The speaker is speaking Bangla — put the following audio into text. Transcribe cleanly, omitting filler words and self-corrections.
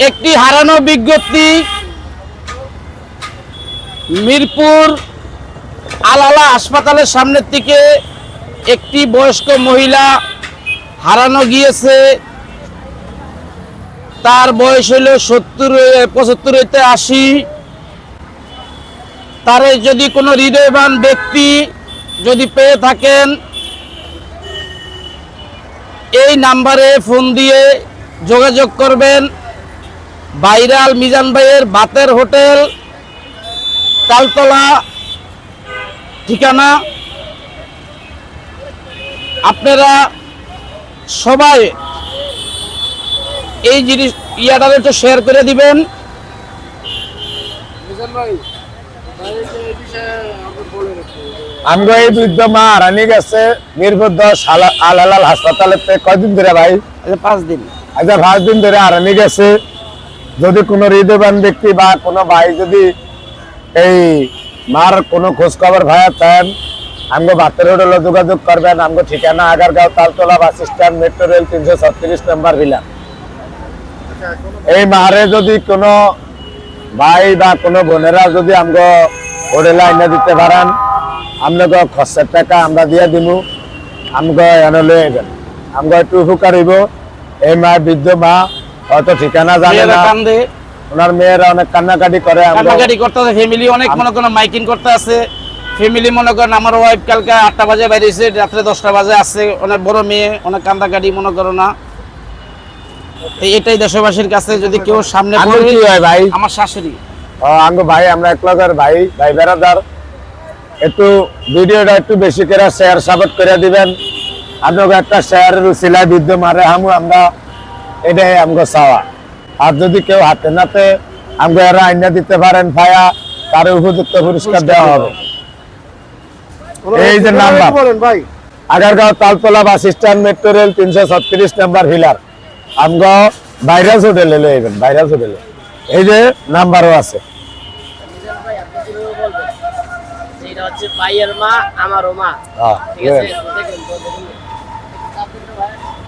একটি হারানো বিজ্ঞপ্তি মিরপুর আলালা হাসপাতালের সামনের থেকে একটি বয়স্ক মহিলা হারানো গিয়েছে। তার বয়স হইল 75 হইতে 80। তারে যদি কোনো হৃদয়বান ব্যক্তি যদি পেয়ে থাকেন এই নাম্বারে ফোন দিয়ে যোগাযোগ করবেন। ভাইরাল মিজান ভাইয়ের ভাতের হোটেল, তালতলা ঠিকানা। আপনারা সবাই এই জিনিস ইয়াটারে একটু শেয়ার করে দিবেন। আমগো এই বৃদ্ধ মা হারানি গেছে মিরপুর 10 আলালাল হাসপাতালে। কয়দিন ধরে ভাই? 5 দিন। আচ্ছা, 5 দিন ধরে হারানি গেছে। যদি কোনো হৃদয়বান ব্যক্তি বা কোনো ভাই যদি এই মার কোনো খোঁজ খবর ভাইয়া চান, আমগো ভাতের হোটেলে যোগাযোগ করবেন। আমগো ঠিকানা Agargaon Taltala bus stand, metro rail 336 নম্বর ভিলা। এই মারে যদি কোনো ভাই বা কোনো বোনেরা যদি আমগো হোটেলে আইনা দিতে পারেন, আপনাকে খরচের টাকা আমরা দিয়ে দিব। আমগো এনে লয়ে যাবেন, আমগো একটু উপকার হইব। এই মা বৃদ্ধ মা হয়তো ঠিকানা জানে না, ওনার মেয়েরা অনেক কান্নাকাটি করে, কান্নাকাটি করতে আছে। ফ্যামিলি অনেক মনে করেন মাইকিং করতে আছে। ফ্যামিলি মনে করেন আমার ওয়াইফ কালকে 8টা বাজে বাইরে হয়েছে, রাত্রে 10টা বাজে আসছে। অনেক বড় মেয়ে, অনেক কান্দাকাটি মনে করো না। এটাই দেশবাসীর কাছে যদি কেউ সামনে কি হয় ভাই? আমার শাশুড়ি। আঙ্গো ভাই, আমরা এক লগের ভাই ভাই বেড়াদার। একটু ভিডিওটা একটু বেশি করে শেয়ার সাপোর্ট করে দিবেন। আপনাকে একটা শেয়ারের উচিলায় বৃদ্ধ মারে হামু আমরা, এটাই আমগো চাওয়া। আর যদি কেউ হাতে নাতে আমগো এরা আইনা দিতে পারেন ভাইয়া, তার উপযুক্ত পুরস্কার দেওয়া হবে। এই যে number Agargaon Taltala bus stand, metro rail 336 নম্বর ভিলার। আমগো ভাইরাস হোটেলে লইবেন, ভাইরাস হোটেলে। এই যে নাম্বারও আছে। এটা হচ্ছে ভাইয়ের মা, আমারও মা। ঠিক আছে, দেখেন।